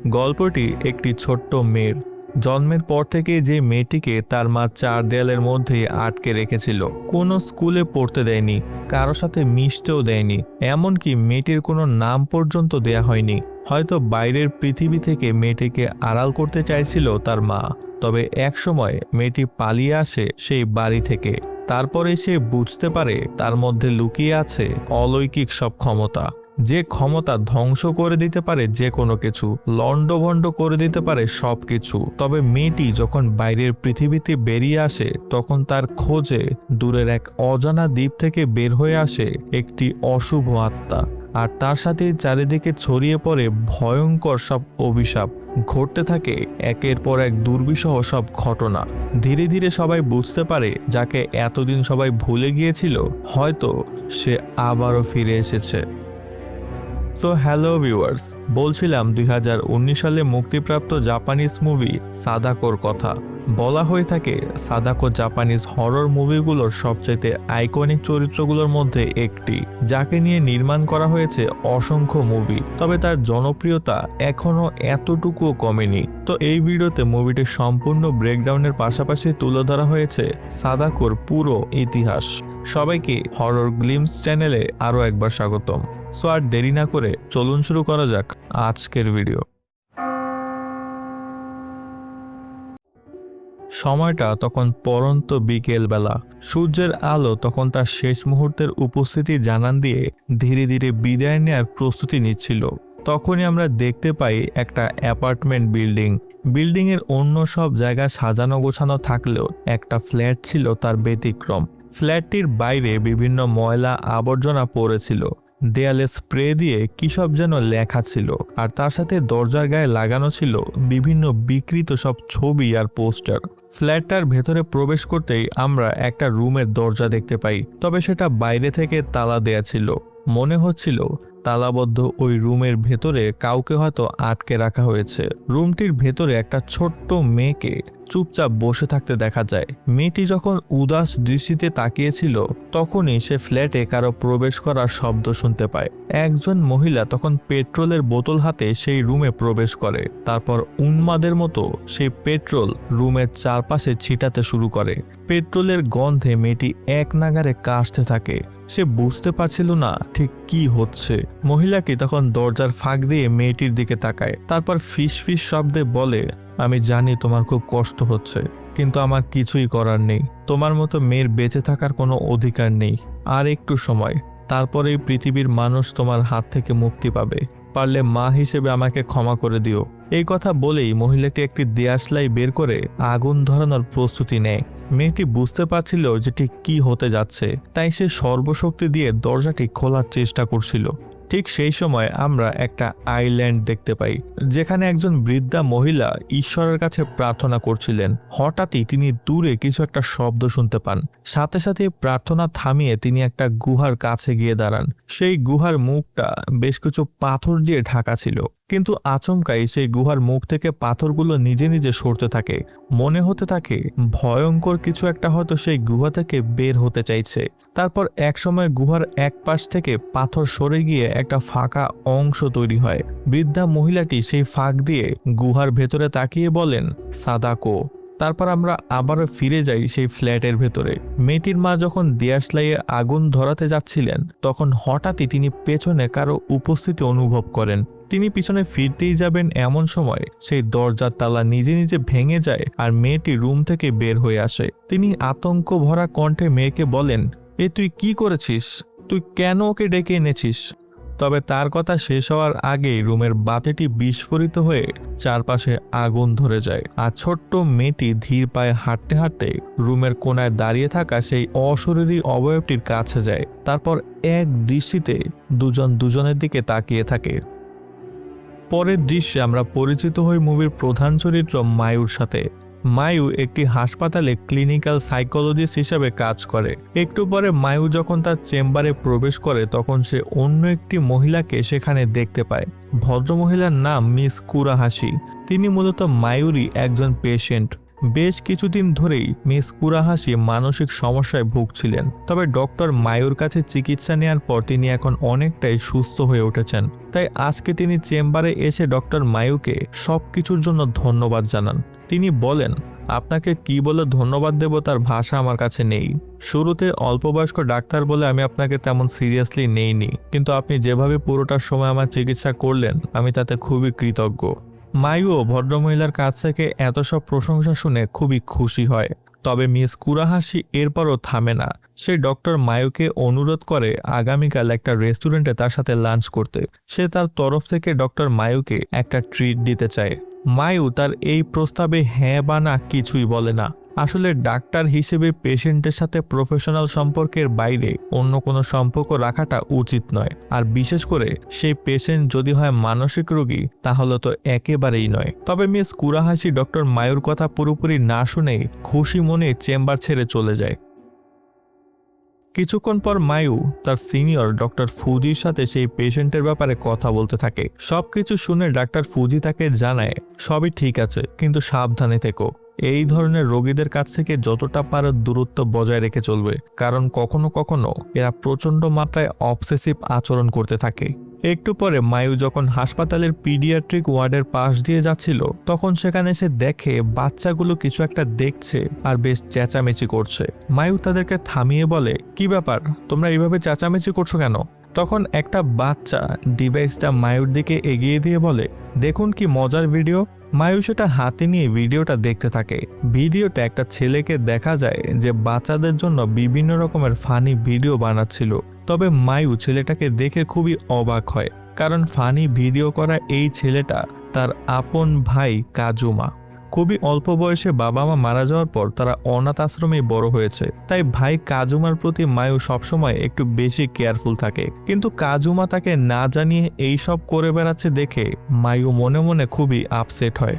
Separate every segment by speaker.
Speaker 1: গল্পটি একটি ছোট্ট মেয়ের। জন্মের পর থেকে যে মেয়েটিকে তার মা চার দেয়ালের মধ্যে আটকে রেখেছিল, কোনো স্কুলে পড়তে দেয়নি, কারো সাথে মিশতেও দেয়নি, এমনকি মেয়েটির কোনো নাম পর্যন্ত দেয়া হয়নি। হয়তো বাইরের পৃথিবী থেকে মেয়েটিকে আড়াল করতে চাইছিল তার মা। তবে একসময় মেয়েটি পালিয়ে আসে সেই বাড়ি থেকে। তারপরে সে বুঝতে পারে তার মধ্যে লুকিয়ে আছে অলৌকিক সব ক্ষমতা, যে ক্ষমতা ধ্বংস করে দিতে পারে যে কোনো কিছু, লণ্ডভণ্ড করে দিতে পারে সবকিছু। তবে মেয়েটি যখন বাইরের পৃথিবীতে বেরিয়ে আসে, তখন তার খোঁজে দূরের এক অজানা দ্বীপ থেকে বের হয়ে আসে একটি অশুভ আত্মা, আর তার সাথে চারিদিকে ছড়িয়ে পড়ে ভয়ঙ্কর সব অভিশাপ। ঘটতে থাকে একের পর এক দুর্বিষহ সব ঘটনা। ধীরে ধীরে সবাই বুঝতে পারে যাকে এতদিন সবাই ভুলে গিয়েছিল, হয়তো সে আবারও ফিরে এসেছে। সো হ্যালো ভিউয়ার্স, বলছিলাম 2019 সালে মুক্তিপ্রাপ্ত জাপানিজ মুভি সাদাকোর কথা। বলা হয়ে থাকে সাদাকো জাপানিজ হরর মুভিগুলোর সবচেয়ে আইকনিক চরিত্রগুলোর মধ্যে একটি, যাকে নিয়ে নির্মাণ করা হয়েছে অসংখ্য মুভি। তবে তার জনপ্রিয়তা এখনো এতটুকুও কমেনি। তো এই ভিডিওতে মুভিটির সম্পূর্ণ ব্রেকডাউনের পাশাপাশি তুলে ধরা হয়েছে সাদাকোর পুরো ইতিহাস। সবাইকে হরর গ্লিমস চ্যানেলে আরও একবার স্বাগতম। সো আর দেরি না করে চলুন শুরু করা যাক আজকের ভিডিও। সময়টা তখন পরন্ত বিকেল বেলা। সূর্যের আলো তখন তার শেষ মুহূর্তের উপস্থিতি জানান দিয়ে ধীরে ধীরে বিদায় নেয়ার প্রস্তুতি নিচ্ছিল। তখনই আমরা দেখতে পাই একটা অ্যাপার্টমেন্ট বিল্ডিং এর অন্য সব জায়গা সাজানো গোছানো থাকলেও একটা ফ্ল্যাট ছিল তার ব্যতিক্রম। ফ্ল্যাটটির বাইরে বিভিন্ন ময়লা আবর্জনা পড়েছিল, দেয়ালে স্প্রে দিয়ে কি সব যেন লেখা ছিল, আর তার সাথে দরজার গায়ে লাগানো ছিল বিভিন্ন বিকৃত সব ছবি আর পোস্টার। ফ্ল্যাটটার ভেতরে প্রবেশ করতেই আমরা একটা রুমের দরজা দেখতে পাই, তবে সেটা বাইরে থেকে তালা দেয়া ছিল। মনে হচ্ছিল তালাবদ্ধ ওই রুমের ভেতরে কাউকে হয়তো আটকে রাখা হয়েছে। রুমটির ভেতরে একটা ছোট্ট মেয়েকে চুপচাপ বসে থাকতে দেখা যায়। মেয়েটি যখন উদাস দৃষ্টিতে তাকিয়েছিল, তখনই সে ফ্ল্যাটে কারো প্রবেশ করার শব্দ শুনতে পায়। একজন মহিলা তখন পেট্রোলের বোতল হাতে সেই রুমে প্রবেশ করে। তারপর উন্মাদের মতো সেই পেট্রোল রুমের চারপাশে ছিটাতে শুরু করে। পেট্রোলের গন্ধে মেয়েটি এক নাগাড়ে কাশতে থাকে। সে বুঝতে পারছিল না ঠিক কি হচ্ছে। মহিলাকে তখন দরজার ফাঁক দিয়ে মেয়েটির দিকে তাকায়, তারপর ফিস ফিস শব্দে বলে, আমি জানি তোমার খুব কষ্ট হচ্ছে, কিন্তু আমার কিছুই করার নেই। তোমার মতো মেয়ের বেঁচে থাকার কোনো অধিকার নেই। আর একটু সময়, তারপরেই পৃথিবীর মানুষ তোমার হাত থেকে মুক্তি পাবে। পারলে মা হিসেবে আমাকে ক্ষমা করে দিও। এই কথা বলেই মহিলাটি একটি দেয়াশলাই বের করে আগুন ধরানোর প্রস্তুতি নেয়। মেয়েটি বুঝতে পারছিল যে ঠিক কি হতে যাচ্ছে, তাই সে সর্বশক্তি দিয়ে দরজাটি খোলার চেষ্টা করছিল। ঠিক সেই সময় আমরা একটা আইল্যান্ড দেখতে পাই, যেখানে একজন বৃদ্ধা মহিলা ঈশ্বরের কাছে প্রার্থনা করছিলেন। হঠাৎই তিনি দূরে কিছু একটা শব্দ শুনতে পান। সাথে সাথে প্রার্থনা থামিয়ে তিনি একটা গুহার কাছে গিয়ে দাঁড়ান। সেই গুহার মুখটা বেশ কিছু পাথর দিয়ে ঢাকা ছিল, কিন্তু আচমকাই সেই গুহার মুখ থেকে পাথরগুলো নিজে নিজে সরতে থাকে। মনে হতে থাকে ভয়ঙ্কর কিছু একটা হয়তো সেই গুহা থেকে বের হতে চাইছে। তারপর একসময় গুহার এক পাশ থেকে পাথর সরে গিয়ে একটা ফাঁকা অংশ তৈরি হয়। বৃদ্ধা মহিলাটি সেই ফাঁক দিয়ে গুহার ভেতরে তাকিয়ে বলেন, সাদাকো। তারপর আমরা আবারও ফিরে যাই সেই ফ্ল্যাটের ভেতরে। মেয়েটির মা যখন দেয়াশলাইয়ে আগুন ধরাতে যাচ্ছিলেন, তখন হঠাৎই তিনি পেছনে কারো উপস্থিতি অনুভব করেন। তিনি পিছনে ফিরতেই যাবেন, এমন সময় সেই দরজার তালা নিজে নিজে ভেঙে যায় আর মেয়েটি রুম থেকে বের হয়ে আসে। তিনি আতঙ্ক ভরা কণ্ঠে মেয়েকে বলেন, তুই কি করেছিস? তুই কেন ওকে ডেকে এনেছিস? তবে তার কথা শেষ হওয়ার আগেই রুমের বাতিটি বিস্ফোরিত হয়ে চারপাশে আগুন ধরে যায়, আর ছোট্ট মেয়েটি ধীর পায়ে হাঁটতে হাঁটতে রুমের কোনায় দাঁড়িয়ে থাকা সেই অশরীরী অবয়বটির কাছে যায়। তারপর এক দৃষ্টিতে দুজন দুজনের দিকে তাকিয়ে থাকে। পরের দৃশ্যে আমরা পরিচিত হই মুভির প্রধান চরিত্র মায়ুর সাথে। মায়ু একটি হাসপাতালে ক্লিনিক্যাল সাইকোলজিস্ট হিসেবে কাজ করে। একটু পরে মায়ু যখন তার চেম্বারে প্রবেশ করে, তখন সে অন্য একটি মহিলাকে সেখানে দেখতে পায়। ভদ্রমহিলার নাম মিস কুরাহাশি। তিনি মূলত মায়ুরই একজন পেশেন্ট। বেশ কিছুদিন ধরেই মিস কুরাহাসি মানসিক সমস্যায় ভুগছিলেন, তবে ডক্টর মায়ুর কাছে চিকিৎসা নেওয়ার পর তিনি এখন অনেকটাই সুস্থ হয়ে উঠেছেন। তাই আজকে তিনি চেম্বারে এসে ডক্টর মায়ুকে সবকিছুর জন্য ধন্যবাদ জানান। তিনি বলেন, আপনাকে কি বলে ধন্যবাদ দেব তার ভাষা আমার কাছে নেই। শুরুতে অল্পবয়স্ক ডাক্তার বলে আমি আপনাকে তেমন সিরিয়াসলি নেইনি, কিন্তু আপনি যেভাবে পুরোটার সময় আমার চিকিৎসা করলেন আমি তাতে খুবই কৃতজ্ঞ। মায়ুও ভদ্রমহিলার কাছ থেকে এত সব প্রশংসা শুনে খুবই খুশি হয়। তবে মিস কুরাহাসি এরপরও থামে না। সে ডক্টর মায়ুকে অনুরোধ করে আগামীকাল একটা রেস্টুরেন্টে তার সাথে লাঞ্চ করতে। সে তার তরফ থেকে ডক্টর মায়ুকে একটা ট্রিট দিতে চায়। মায়ু তার এই প্রস্তাবে হ্যাঁ বা না কিছুই বলে না। আসলে ডাক্তার হিসেবে পেশেন্টের সাথে প্রফেশনাল সম্পর্কের বাইরে অন্য কোনো সম্পর্ক রাখাটা উচিত নয়, আর বিশেষ করে সেই পেশেন্ট যদি হয় মানসিক রোগী তাহলে তো একেবারেই নয়। তবে মিস কুরাহাসি ডক্টর মায়ুর কথা পুরোপুরি না শুনেই খুশি মনে চেম্বার ছেড়ে চলে যায়। কিছুক্ষণ পর মায়ু তার সিনিয়র ডক্টর ফুজির সাথে সেই পেশেন্টের ব্যাপারে কথা বলতে থাকে। সবকিছু শুনে ডাক্তার ফুজি তাকে জানায়, সবই ঠিক আছে, কিন্তু সাবধানে থেকো। এই ধরনের রোগীদের কাছ থেকে যতটা পারো দূরত্ব বজায় রেখে চলবে, কারণ কখনো কখনো এরা প্রচণ্ড মাত্রায় অবসেসিভ আচরণ করতে থাকে। একটু পরে মায়ু যখন হাসপাতালের পিডিয়াট্রিক ওয়ার্ডের পাশ দিয়ে যাচ্ছিল, তখন সেখানে সে দেখে বাচ্চাগুলো কিছু একটা দেখছে আর বেশ চেঁচামেচি করছে। মায়ু তাদেরকে থামিয়ে বলে, কি ব্যাপার, তোমরা এইভাবে চেঁচামেচি করছো কেন? তখন একটা বাচ্চা ডিভাইসটা মায়ুর দিকে এগিয়ে দিয়ে বলে, দেখুন কি মজার ভিডিও। মায়ু সেটা হাতে নিয়ে ভিডিওটা দেখতে থাকে। ভিডিওতে একটা ছেলেকে দেখা যায় যে বাচ্চাদের জন্য বিভিন্ন রকমের ফানি ভিডিও বানাচ্ছিল। তবে মায়ু ছেলেটাকে দেখে খুবই অবাক হয়, কারণ ফানি ভিডিও করা এই ছেলেটা তার আপন ভাই কাজুমা। খুবই অল্প বয়সে বাবা মা মারা যাওয়ার পর তারা অনাথ আশ্রমেই বড় হয়েছে, তাই ভাই কাজুমার প্রতি মায়ু সবসময় একটু বেশি কেয়ারফুল থাকে। কিন্তু কাজুমা তাকে না জানিয়ে এই সব করে বেড়াচ্ছে দেখে মায়ু মনে মনে খুবই আপসেট হয়।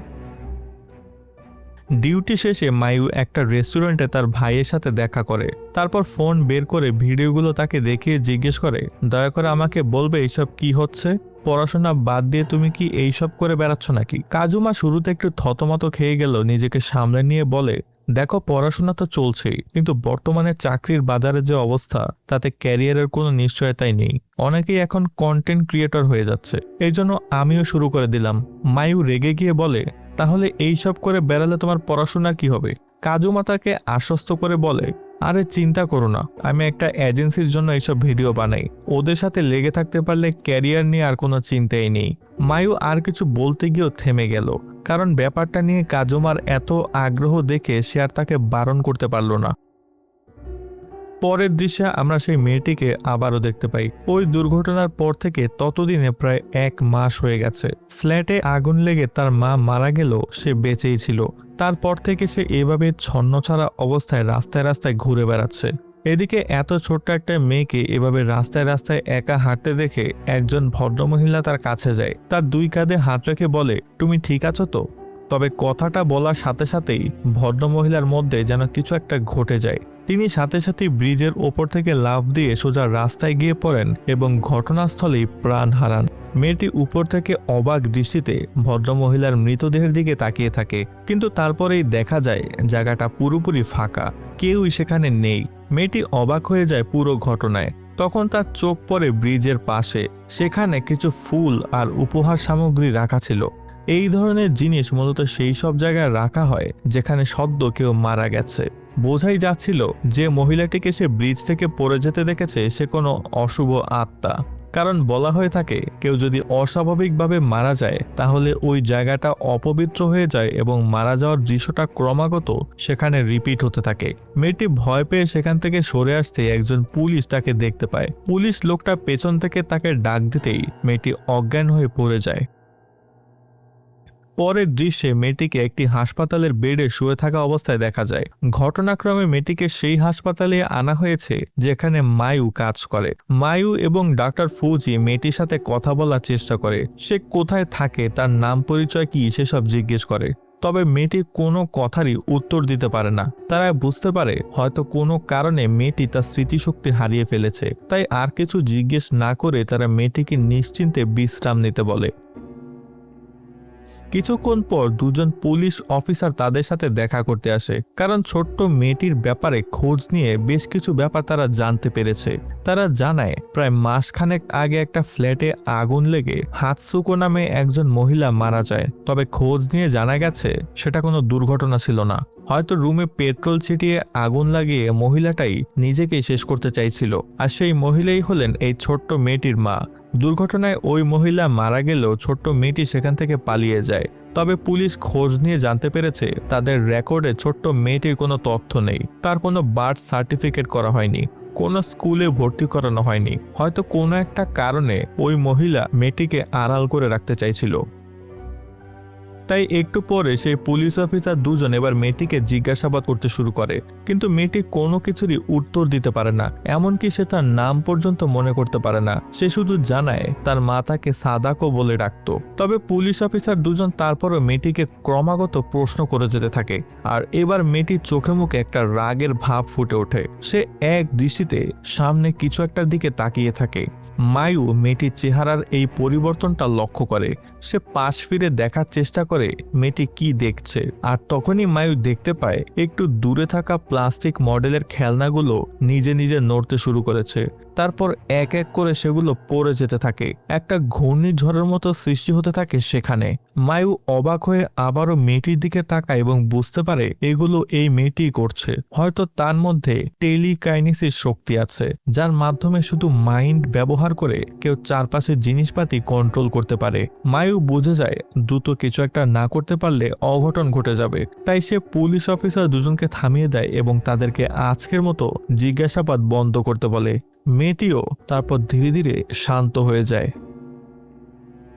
Speaker 1: ডিউটি শেষে মায়ু একটা রেস্টুরেন্টে তার ভাইয়ের সাথে দেখা করে। তারপর ফোন বের করে ভিডিওগুলো তাকে দেখিয়ে জিজ্ঞেস করে, দয়া করে আমাকে বলবে এইসব কি হচ্ছে? পড়াশোনা বাদ দিয়ে তুমি কি এইসব করে বেড়াচ্ছ নাকি? কাজুমা শুরুতে একটু থতমত খেয়ে গেল, নিজেকে সামলে নিয়ে বলে, দেখো, পড়াশোনা তো চলছেই, কিন্তু বর্তমানে চাকরির বাজারে যে অবস্থা তাতে ক্যারিয়ারের কোনো নিশ্চয়তাই নেই। অনেকেই এখন কন্টেন্ট ক্রিয়েটর হয়ে যাচ্ছে, এই জন্য আমিও শুরু করে দিলাম। মায়ু রেগে গিয়ে বলে, তাহলে এইসব করে বেড়ালে তোমার পড়াশোনা কি হবে? কাজুমা তাকে আশ্বস্ত করে বলে, আরে চিন্তা করো না, আমি একটা এজেন্সির জন্য এইসব ভিডিও বানাই, ওদের সাথে লেগে থাকতে পারলে ক্যারিয়ার নিয়ে আর কোনো চিন্তাই নেই। মায়ু আর কিছু বলতে গিয়েও থেমে গেল, কারণ ব্যাপারটা নিয়ে কাজুমার এত আগ্রহ দেখে সে আর তাকে বারণ করতে পারল না। পরের দৃশ্যে আমরা সেই মেয়েটিকে আবারও দেখতে পাই। ওই দুর্ঘটনার পর থেকে ততদিনে প্রায় 1 মাস হয়ে গেছে। ফ্ল্যাটে আগুন লেগে তার মা মারা গেলেও সে বেঁচেই ছিল। তারপর থেকে সে এভাবে ছন্নছাড়া অবস্থায় রাস্তায় রাস্তায় ঘুরে বেড়াচ্ছে। এদিকে এত ছোট্ট একটা মেয়েকে এভাবে রাস্তায় রাস্তায় একা হাঁটতে দেখে একজন ভদ্রমহিলা তার কাছে যায়। তার 2 কাঁধে হাত রেখে বলে, তুমি ঠিক আছো তো? তবে কথাটা বলার সাথে সাথেই ভদ্রমহিলার মধ্যে যেন কিছু একটা ঘটে যায়। তিনি সাথে সাথেই ব্রিজের ওপর থেকে লাফ দিয়ে সোজা রাস্তায় গিয়ে পড়েন এবং ঘটনাস্থলেই প্রাণ হারান। মেয়েটি উপর থেকে অবাক দৃষ্টিতে ভদ্রমহিলার মৃতদেহের দিকে তাকিয়ে থাকে, কিন্তু তারপরেই দেখা যায় জায়গাটা পুরোপুরি ফাঁকা, কেউই সেখানে নেই। মেয়েটি অবাক হয়ে যায় পুরো ঘটনায়। তখন তার চোখ পড়ে ব্রিজের পাশে, সেখানে কিছু ফুল আর উপহার সামগ্রী রাখা ছিল। এই ধরনের জিনিস মূলত সেই সব জায়গায় রাখা হয় যেখানে সদ্য কেউ মারা গেছে। বোঝাই যাচ্ছিল যে মহিলাটিকে সে ব্রিজ থেকে পড়ে যেতে দেখেছে সে কোনো অশুভ আত্মা, কারণ বলা হয়ে থাকে কেউ যদি অস্বাভাবিকভাবে মারা যায় তাহলে ওই জায়গাটা অপবিত্র হয়ে যায় এবং মারা যাওয়ার দৃশ্যটা ক্রমাগত সেখানে রিপিট হতে থাকে। মেয়েটি ভয় পেয়ে সেখান থেকে সরে আসতে একজন পুলিশ তাকে দেখতে পায়। পুলিশ লোকটা পেছন থেকে তাকে ডাক দিতেই মেয়েটি অজ্ঞান হয়ে পড়ে যায়। পরের দৃশ্যে মেয়েটিকে একটি হাসপাতালের বেডে শুয়ে থাকা অবস্থায় দেখা যায়। ঘটনাক্রমে মেয়েটিকে সেই হাসপাতালে আনা হয়েছে যেখানে মায়ু কাজ করে। মায়ু এবং ডাক্তার ফুজি মেয়েটির সাথে কথা বলার চেষ্টা করে। সে কোথায় থাকে, তার নাম পরিচয় কি সেসব জিজ্ঞেস করে। তবে মেয়েটি কোনো কথারই উত্তর দিতে পারে না। তারা বুঝতে পারে হয়তো কোনো কারণে মেয়েটি তার স্মৃতিশক্তি হারিয়ে ফেলেছে, তাই আর কিছু জিজ্ঞেস না করে তারা মেয়েটিকে নিশ্চিন্তে বিশ্রাম নিতে বলে। কিছুক্ষণ পর দুজন পুলিশ অফিসার তাদের সাথে দেখা করতে আসে, কারণ ছোট্ট মেয়েটির ব্যাপারে খোঁজ নিয়ে বেশ কিছু ব্যাপার তারা জানতে পেরেছে। তারা জানায় প্রায় মাসখানেক আগে একটা ফ্ল্যাটে আগুন লেগে হাতসুকো নামে একজন মহিলা মারা যায়। তবে খোঁজ নিয়ে জানা গেছে সেটা কোনো দুর্ঘটনা ছিল না, হয়তো রুমে পেট্রোল ছিটিয়ে আগুন লাগিয়ে মহিলাটাই নিজেকে শেষ করতে চাইছিল। আর সেই মহিলাই হলেন এই ছোট্ট মেয়েটির মা। দুর্ঘটনায় ওই মহিলা মারা গেলেও ছোট্ট মেয়েটি সেখান থেকে পালিয়ে যায়। তবে পুলিশ খোঁজ নিয়ে জানতে পেরেছে তাদের রেকর্ডে ছোট্ট মেয়েটির কোনো তথ্য নেই, তার কোনো বার্থ সার্টিফিকেট করা হয়নি, কোনো স্কুলে ভর্তি করানো হয়নি। হয়তো কোনো একটা কারণে ওই মহিলা মেয়েটিকে আড়াল করে রাখতে চাইছিল। তাই একটু পরে সেই পুলিশ অফিসার দুজন এবার মেয়েটিকে জিজ্ঞাসাবাদ করতে শুরু করে, কিন্তু মেয়েটি কোনো কিছুরই উত্তর দিতে পারে না, এমনকি সে তার নাম পর্যন্ত মনে করতে পারে না। সে শুধু জানায় তার মা তাকে সাদাকো বলে ডাকতো। তবে পুলিশ অফিসার দুজন তারপরও মেয়েটিকে ক্রমাগত প্রশ্ন করে যেতে থাকে, আর এবার মেয়েটির চোখে মুখে একটা রাগের ভাব ফুটে ওঠে। সে এক দৃষ্টিতে সামনে কিছু একটার দিকে তাকিয়ে থাকে। মায়ু মেয়েটির চেহারার এই পরিবর্তনটা লক্ষ্য করে। সে পাশ ফিরে দেখার চেষ্টা করে মেয়েটি কি দেখছে, আর তখনই মায়ু দেখতে পায় একটু দূরে থাকা প্লাস্টিক মডেলের খেলনাগুলো নিজে নিজে নড়তে শুরু করেছে। তারপর এক এক করে সেগুলো পড়ে যেতে থাকে। একটা ঘূর্ণিঝড়ের মতো সৃষ্টি হতে থাকে সেখানে। মায়ু অবাক হয়ে আবারও মেয়েটির দিকে তাকায় এবং বুঝতে পারে এগুলো এই মেয়েটিই করছে। হয়তো তার মধ্যে টেলিকাইনেসিস শক্তি আছে, যার মাধ্যমে শুধু মাইন্ড ব্যবহার করে কেউ চারপাশের জিনিসপাতি কন্ট্রোল করতে পারে। মায়ু বুঝে যায় দ্রুত কিছু একটা না করতে পারলে অঘটন ঘটে যাবে। তাই সে পুলিশ অফিসার দুজনকে থামিয়ে দেয় এবং তাদেরকে আজকের মতো জিজ্ঞাসাবাদ বন্ধ করতে বলে। মেয়েটিও তারপর ধীরে ধীরে শান্ত হয়ে যায়।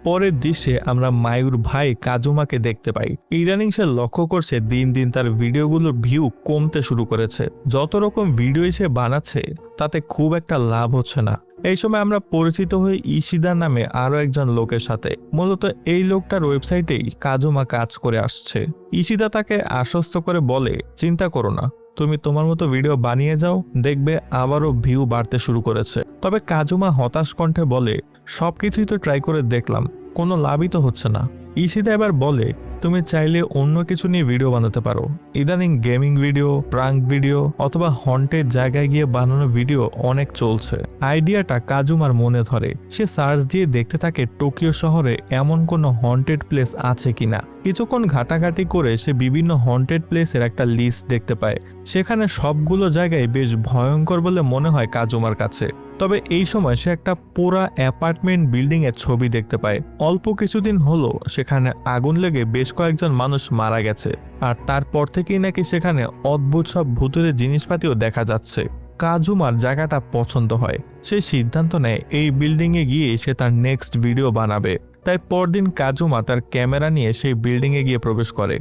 Speaker 1: পরের দৃশ্যে আমরা মায়ুর ভাই কাজুমাকে দেখতে পাই। ইদানিং সে লক্ষ্য করছে দিন দিন তার ভিডিওগুলোর ভিউ কমতে শুরু করেছে। যত রকম ভিডিও সে বানাচ্ছে তাতে খুব একটা লাভ হচ্ছে না। এই সময় আমরা পরিচিত হই ইশিদা নামে আরো একজন লোকের সাথে। মূলত এই লোকটার ওয়েবসাইটেই কাজুমা কাজ করে আসছে। ইশিদা তাকে আশ্বস্ত করে বলে, চিন্তা করো না, তুমি তোমার মতো ভিডিও বানিয়ে যাও, দেখবে আবারও ভিউ বাড়তে শুরু করেছে। তবে কাজুমা হতাশ কণ্ঠে বলে, সবকিছুই তো ট্রাই করে দেখলাম, কোনো লাভই তো হচ্ছে না। ইশিদা এবার বলে, তুমি চাইলে অন্য কিছু নিয়ে ভিডিও বানাতে পারো। ইদানিং গেমিং ভিডিও, প্রাঙ্ক ভিডিও অথবা হন্টেড জায়গায় গিয়ে বানানো ভিডিও অনেক চলছে। আইডিয়াটা কাজুমার মনে ধরে। সে সার্চ দিয়ে দেখতে থাকে টোকিও শহরে এমন কোনো হন্টেড প্লেস আছে কিনা। কিছুক্ষণ ঘাটাঘাটি করে সে বিভিন্ন হন্টেড প্লেসের একটা লিস্ট দেখতে পায়। সেখানে সবগুলো জায়গায় বেশ ভয়ঙ্কর বলে মনে হয় কাজুমার কাছে। তবে এই সময় সে একটা পুরা অ্যাপার্টমেন্ট বিল্ডিং এর ছবি দেখতে পায়। অল্প কিছুদিন হলো সেখানে আগুন লেগে বেশ কয়েকজন মানুষ মারা গেছে, আর তারপর থেকেই নাকি সেখানে অদ্ভুত সব ভুতুরে জিনিসপাতিও দেখা যাচ্ছে। কাজুমার জায়গাটা পছন্দ হয়। সে সিদ্ধান্ত নেয় এই বিল্ডিং এ গিয়ে সে তার নেক্সট ভিডিও বানাবে। তাই পরদিন কাজুমা তার ক্যামেরা নিয়ে সেই বিল্ডিং এ গিয়ে প্রবেশ করে।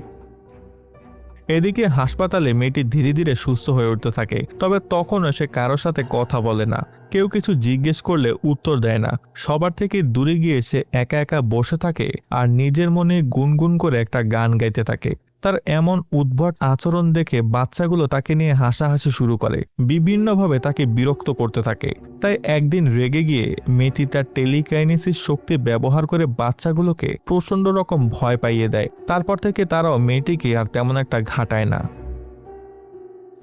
Speaker 1: এদিকে হাসপাতালে মেয়েটি ধীরে ধীরে সুস্থ হয়ে উঠতে থাকে। তবে তখনও সে কারোর সাথে কথা বলে না, কেউ কিছু জিজ্ঞেস করলে উত্তর দেয় না। সবার থেকে দূরে গিয়ে সে একা একা বসে থাকে আর নিজের মনে গুনগুন করে একটা গান গাইতে থাকে। তার এমন উদ্ভট আচরণ দেখে বাচ্চাগুলো তাকে নিয়ে হাসাহাসি শুরু করে, বিভিন্নভাবে তাকে বিরক্ত করতে থাকে। তাই একদিন রেগে গিয়ে মেয়েটি তার টেলিকাইনেসিস শক্তি ব্যবহার করে বাচ্চাগুলোকে প্রচন্ড রকম ভয় পাইয়ে দেয়। তারপর থেকে তারাও মেয়েটিকে আর তেমন একটা ঘাটায় না।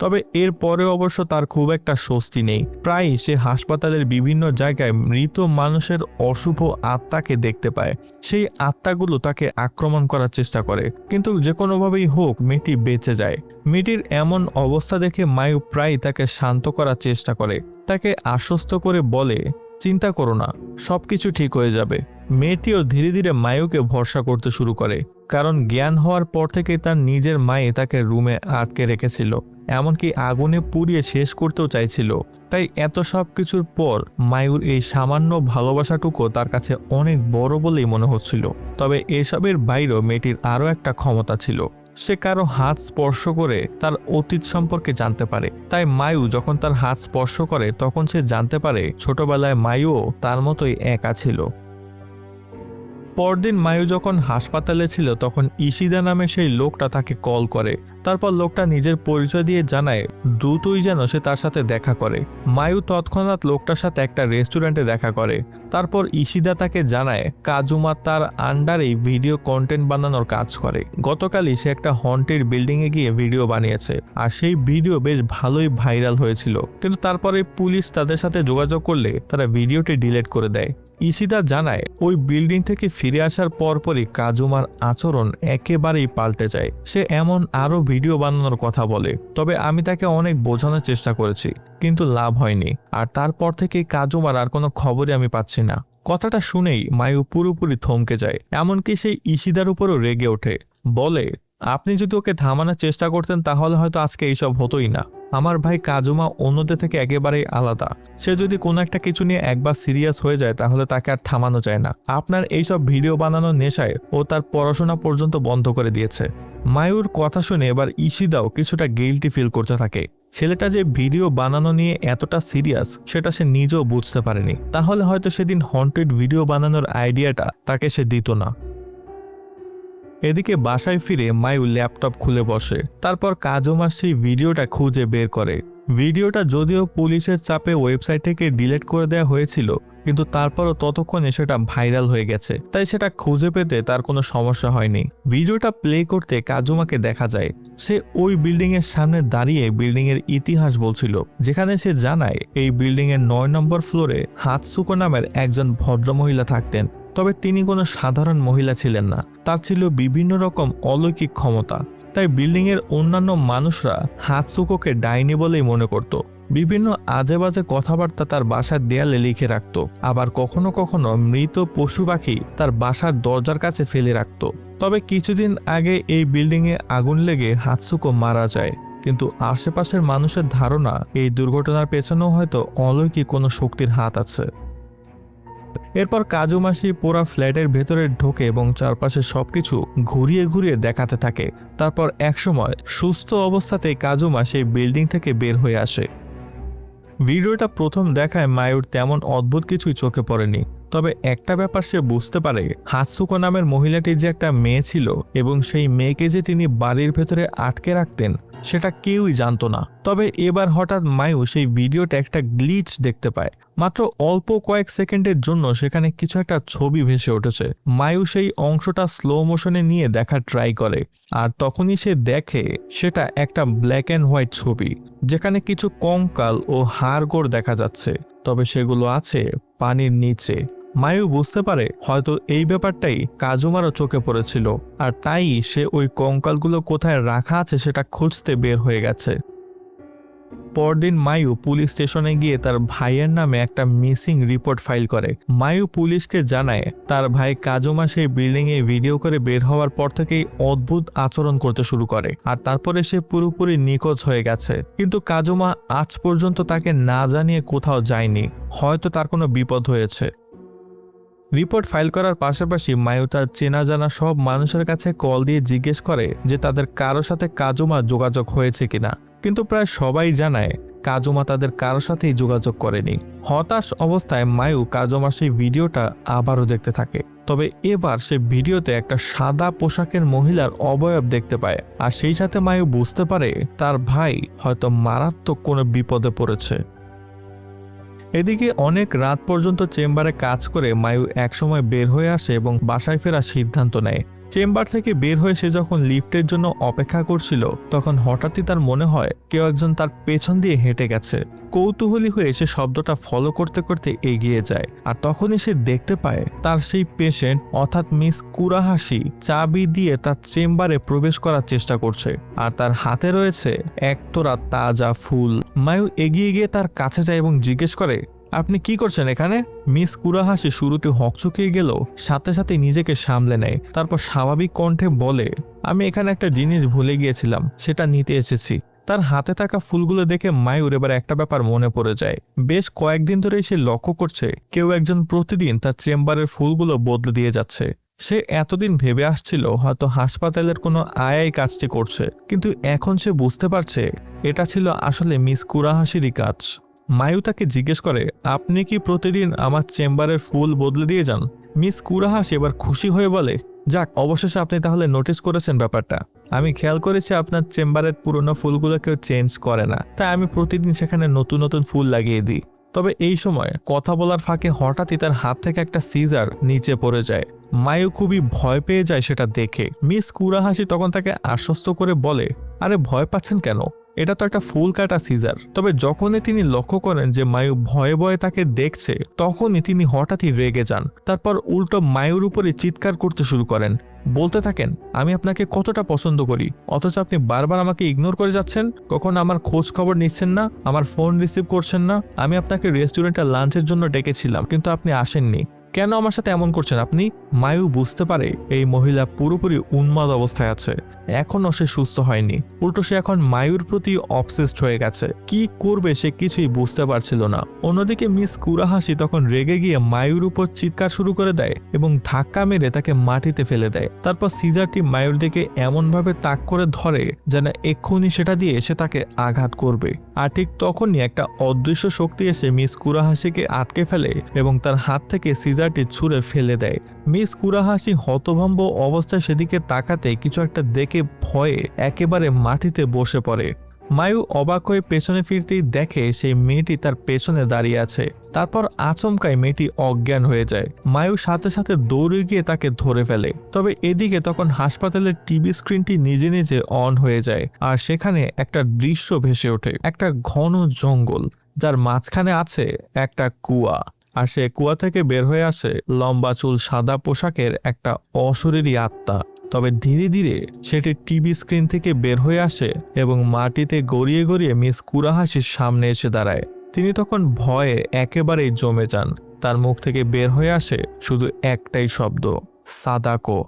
Speaker 1: তবে এর পরে অবশ্য তার খুব একটা স্বস্তি নেই। প্রায়ই সে হাসপাতালের বিভিন্ন জায়গায় মৃত মানুষের অশুভ আত্মাকে দেখতে পায়। সেই আত্মাগুলো তাকে আক্রমণ করার চেষ্টা করে, কিন্তু যে কোনোভাবেই হোক মেয়েটি বেঁচে যায়। মেয়েটির এমন অবস্থা দেখে মায়ু প্রায় তাকে শান্ত করার চেষ্টা করে, তাকে আশ্বস্ত করে বলে, চিন্তা করো না, সবকিছু ঠিক হয়ে যাবে। মেয়েটিও ধীরে ধীরে মায়ুকে ভরসা করতে শুরু করে, কারণ জ্ঞান হওয়ার পর থেকে তার নিজের মায়ে তাকে রুমে আটকে রেখেছিল, এমনকি আগুনে পুড়িয়ে শেষ করতেও চাইছিল। তাই এত সব কিছুর পর মায়ুর এই সামান্য ভালোবাসাটুকু তার কাছে অনেক বড় বলেই মনে হচ্ছিল। তবে এসবের বাইরেও মেয়েটির আরও একটা ক্ষমতা ছিল, সে কারো হাত স্পর্শ করে তার অতীত সম্পর্কে জানতে পারে। তাই মায়ু যখন তার হাত স্পর্শ করে তখন সে জানতে পারে ছোটবেলায় মায়ুও তার মতোই একা ছিল। পরদিন মায়ু যখন হাসপাতালে ছিল তখন ইশিদা নামে সেই লোকটা তাকে কল করে। তারপর লোকটা নিজের পরিচয় দিয়ে জানায় দ্রুতই যেন সে তার সাথে দেখা করে। মায়ু তৎক্ষণাৎ লোকটার সাথে একটা রেস্টুরেন্টে দেখা করে। তারপর ইশিদা তাকে জানায় কাজুমা তার আন্ডারেই ভিডিও কন্টেন্ট বানানোর কাজ করে। গতকালই সে একটা হন্টেড বিল্ডিংয়ে গিয়ে ভিডিও বানিয়েছে, আর সেই ভিডিও বেশ ভালোই ভাইরাল হয়েছিল। কিন্তু তারপরে পুলিশ তাদের সাথে যোগাযোগ করলে তারা ভিডিওটি ডিলিট করে দেয়। ইশিদা জানায় ওই বিল্ডিং থেকে ফিরে আসার পরপরই কাজুমার আচরণ একেবারেই পাল্টে যায়। সে এমন আরও ভিডিও বানানোর কথা বলে, তবে আমি তাকে অনেক বোঝানোর চেষ্টা করেছি, কিন্তু লাভ হয়নি। আর তারপর থেকে কাজুমার আর কোনো খবরই আমি পাচ্ছি না। কথাটা শুনেই মায়ু পুরোপুরি থমকে যায়, এমনকি সেই ইশিদার উপরও রেগে ওঠে। বলে, আপনি যদি ওকে থামানোর চেষ্টা করতেন তাহলে হয়তো আজকে এইসব হতোই না। আমার ভাই কাজুমা অন্যদের থেকে একেবারেই আলাদা। সে যদি কোনো একটা কিছু নিয়ে একবার সিরিয়াস হয়ে যায় তাহলে তাকে আর থামানো যায় না। আপনার এইসব ভিডিও বানানোর নেশায় ও তার পড়াশোনা পর্যন্ত বন্ধ করে দিয়েছে। মায়ুর কথা শুনে এবার ইশিদাও কিছুটা গিল্টি ফিল করতে থাকে। ছেলেটা যে ভিডিও বানানো নিয়ে এতটা সিরিয়াস সেটা সে নিজেও বুঝতে পারেনি। তাহলে হয়তো সেদিন হন্টেড ভিডিও বানানোর আইডিয়াটা তাকে সে দিত না। এদিকে বাসায় ফিরে মায়ু ল্যাপটপ খুলে বসে। তারপর কাজুমার সেই ভিডিওটা খুঁজে বের করে। ভিডিওটা যদিও পুলিশের চাপে ওয়েবসাইট থেকে ডিলিট করে দেওয়া হয়েছিল, কিন্তু তারপরও ততক্ষণে সেটা ভাইরাল হয়ে গেছে, তাই সেটা খুঁজে পেতে তার কোনো সমস্যা হয়নি। ভিডিওটা প্লে করতে কাজুমাকে দেখা যায় সে ওই বিল্ডিং এর সামনে দাঁড়িয়ে বিল্ডিং এর ইতিহাস বলছিল, যেখানে সে জানায় এই বিল্ডিং এর 9 নম্বর ফ্লোরে হাতসুকো নামের একজন ভদ্রমহিলা থাকতেন। তবে তিনি কোনো সাধারণ মহিলা ছিলেন না, তার ছিল বিভিন্ন রকম অলৌকিক ক্ষমতা। তাই বিল্ডিং এর অন্যান্য মানুষরা হাতসুকোকে ডাইনি বলেই মনে করত। বিভিন্ন আজে বাজে কথাবার্তা তার বাসার দেয়ালে লিখে রাখত। আবার কখনো কখনো মৃত পশু পাখি তার বাসার দরজার কাছে ফেলে রাখত। তবে কিছুদিন আগে এই বিল্ডিং এ আগুন লেগে হাতসুকো মারা যায়, কিন্তু আশেপাশের মানুষের ধারণা এই দুর্ঘটনার পেছনেও হয়তো অলৌকিক কোনো শক্তির হাত আছে। এরপর কাজুমাসি পুরা ফ্ল্যাটের ভেতরে ঢোকে এবং চারপাশে সবকিছু ঘুরিয়ে ঘুরিয়ে দেখাতে থাকে। তারপর একসময় সুস্থ অবস্থাতেই কাজুমা সেই বিল্ডিং থেকে বের হয়ে আসে। ভিডিওটা প্রথম দেখায় মায়ুর তেমন অদ্ভুত কিছুই চোখে পড়েনি, তবে একটা ব্যাপার সে বুঝতে পারে, হাতসুকো নামের মহিলাটির যে একটা মেয়ে ছিল এবং সেই মেয়েকে যে তিনি বাড়ির ভেতরে আটকে রাখতেন সেটা কেউই জানতো না। তবে এবার হঠাৎ মায়ু সেই ভিডিওটা একটা গ্লিচ দেখতে পায়। মাত্র অল্প কয়েক সেকেন্ডের জন্য সেখানে কিছু একটা ছবি ভেসে উঠেছে। মায়ু সেই অংশটা স্লো মোশনে নিয়ে দেখার ট্রাই করে, আর তখনই সে দেখে সেটা একটা ব্ল্যাক অ্যান্ড হোয়াইট ছবি, যেখানে কিছু কঙ্কাল ও হাড়গোড় দেখা যাচ্ছে, তবে সেগুলো আছে পানির নিচে। মায়ু বুঝতে পারে হয়তো এই ব্যাপারটাই কাজুমারও চোখে পড়েছিল, আর তাই সে ওই কঙ্কালগুলো কোথায় রাখা আছে সেটা খুঁজতে বের হয়ে গেছে। পরদিন মায়ু পুলিশ স্টেশনে গিয়ে তার ভাইয়ের নামে একটা মিসিং রিপোর্ট ফাইল করে। মায়ু পুলিশকে জানায় তার ভাই কাজুমা সেই বিল্ডিং এ ভিডিও করে বের হওয়ার পর থেকেই অদ্ভুত আচরণ করতে শুরু করে, আর তারপরে সে পুরোপুরি নিখোঁজ হয়ে গেছে। কিন্তু কাজুমা আজ পর্যন্ত তাকে না জানিয়ে কোথাও যায়নি, হয়তো তার কোনো বিপদ হয়েছে। রিপোর্ট ফাইল করার পাশাপাশি মায়ু তার চেনা জানা সব মানুষের কাছে কল দিয়ে জিজ্ঞেস করে যে তাদের কারো সাথে কাজুমা যোগাযোগ হয়েছে কিনা, কিন্তু প্রায় সবাই জানায় কাজুমা তাদের কারো সাথেই যোগাযোগ করেনি। হতাশ অবস্থায় মায়ু কাজুমার সেই ভিডিওটা আবারও দেখতে থাকে, তবে এবার সে ভিডিওতে একটা সাদা পোশাকের মহিলার অবয়ব দেখতে পায়, আর সেই সাথে মায়ু বুঝতে পারে তার ভাই হয়তো মারাত্মক কোনো বিপদে পড়েছে। এদিকে অনেক রাত পর্যন্ত চেম্বারে কাজ করে মায়ু একসময় বের হয়ে আসে এবং বাসায় ফেরার সিদ্ধান্ত নেয়। চেম্বার থেকে বের হয়ে সে যখন লিফটের জন্য অপেক্ষা করছিল তখন হঠাৎই তার মনে হয় কেউ একজন তার পেছন দিয়ে হেঁটে গেছে। কৌতূহলী হয়ে সে শব্দটা ফলো করতে করতে এগিয়ে যায়, আর তখনই সে দেখতে পায় তার সেই পেশেন্ট অর্থাৎ মিস কুরাহাসি চাবি দিয়ে তার চেম্বারে প্রবেশ করার চেষ্টা করছে, আর তার হাতে রয়েছে একতোড়া তাজা ফুল। মায়ু এগিয়ে গিয়ে তার কাছে যায় এবং জিজ্ঞেস করে, আপনি কি করছেন এখানে? মিস কুরাহাসি শুরুতে হকচকিয়ে গেল, সাথে সাথে নিজেকে সামলে নেয়। তারপর স্বাভাবিক কণ্ঠে বলে, আমি এখানে একটা জিনিস ভুলে গিয়েছিলাম, সেটা নিতে এসেছি। তার হাতে থাকা ফুলগুলো দেখে মায়ুর এবার একটা ব্যাপার মনে পড়ে যায়। বেশ কয়েকদিন ধরেই সে লক্ষ্য করছে কেউ একজন প্রতিদিন তার চেম্বারের ফুলগুলো বদলে দিয়ে যাচ্ছে। সে এতদিন ভেবে আসছিল হয়তো হাসপাতালের কোনো আয়াই কাজটি করছে, কিন্তু এখন সে বুঝতে পারছে এটা ছিল আসলে মিস কুরাহাসিরই কাজ। মায়ু তাকে জিজ্ঞেস করে, আপনি কি প্রতিদিন আমার চেম্বারের ফুল বদলে দিয়ে যান? মিস কুরাহাসি এবার খুশি হয়ে বলে, যাক, অবশেষে আপনি তাহলে নোটিস করেছেন ব্যাপারটা। আমি খেয়াল করেছি আপনার চেম্বারের পুরনো ফুলগুলো কেউ চেঞ্জ করে না, তাই আমি প্রতিদিন সেখানে নতুন নতুন ফুল লাগিয়ে দিই। তবে এই সময় কথা বলার ফাঁকে হঠাৎই তার হাত থেকে একটা সিজার নিচে পড়ে যায়। মায়ু খুবই ভয় পেয়ে যায় সেটা দেখে। মিস কুরাহাসি তখন তাকে আশ্বস্ত করে বলে, আরে ভয় পাচ্ছেন কেন, এটা তো একটা ফুল কাটা সিজার। তবে যখনই তিনি লক্ষ্য করেন যে মায়ু ভয়ে ভয়ে তাকে দেখছে, তখনই তিনি হঠাৎই রেগে যান। তারপর উল্টো মায়ুর উপরে চিৎকার করতে শুরু করেন, বলতে থাকেন, আমি আপনাকে কতটা পছন্দ করি, অথচ আপনি বারবার আমাকে ইগনোর করে যাচ্ছেন, কখনো আমার খোঁজ খবর নিচ্ছেন না, আমার ফোন রিসিভ করছেন না। আমি আপনাকে রেস্টুরেন্টে লাঞ্চের জন্য ডেকেছিলাম, কিন্তু আপনি আসেননি। কেন আমার সাথে এমন করছেন আপনি? মায়ু বুঝতে পারে এই মহিলা পুরোপুরি উন্মাদ অবস্থায় আছে, এখনো সে সুস্থ হয়নি। উল্টো সে এখন মায়ুর প্রতি অবসেসড হয়ে গেছে। কি করবে সে কিছুই বুঝতে পারছিল না। অন্যদিকে মিস কুরাহাসি তখন রেগে গিয়ে মায়ুর উপর চিৎকার শুরু করে দেয় এবং ধাক্কা মেরে তাকে মাটিতে ফেলে দেয়। তারপর সিজারটি মায়ুর দিকে এমনভাবে তাক করে ধরে যেন এক্ষুনি সেটা দিয়ে সে তাকে আঘাত করবে। আর ঠিক তখনই একটা অদৃশ্য শক্তি এসে মিস কুরাহাসিকে আটকে ফেলে এবং তার হাত থেকে সিজারটি ছুঁড়ে ফেলে দেয়। মিস কুরাহাসি হতভম্ব অবস্থায় সেদিকে তাকাতে কিছু একটা দেখে ভয়ে একেবারে মাটিতে বসে পড়ে। মায়ু অবাক হয়ে পেছনে ফিরতেই দেখে সেই মেয়েটি তার পেছনে দাঁড়িয়ে আছে। তারপর আচমকায় মেয়েটি অজ্ঞান হয়ে যায়। মায়ু সাথে সাথে দৌড়ে গিয়ে তাকে ধরে ফেলে। তবে এদিকে তখন হাসপাতালের টিভি স্ক্রিনটি নিজে নিজে অন হয়ে যায় আর সেখানে একটা দৃশ্য ভেসে ওঠে, একটা ঘন জঙ্গল যার মাঝখানে আছে একটা কুয়া। আর সে কুয়া থেকে বের হয়ে আসে লম্বা চুল, সাদা পোশাকের একটা অশরীরী আত্মা। তবে ধীরে ধীরে সেটি টিভি স্ক্রিন থেকে বের হয়ে আসে এবং মাটিতে গড়িয়ে গড়িয়ে মিস কুরাহাসির সামনে এসে দাঁড়ায়। তিনি তখন ভয়ে একেবারেই জমে যান। তার মুখ থেকে বের হয়ে আসে শুধু একটাই শব্দ, সাদাকো।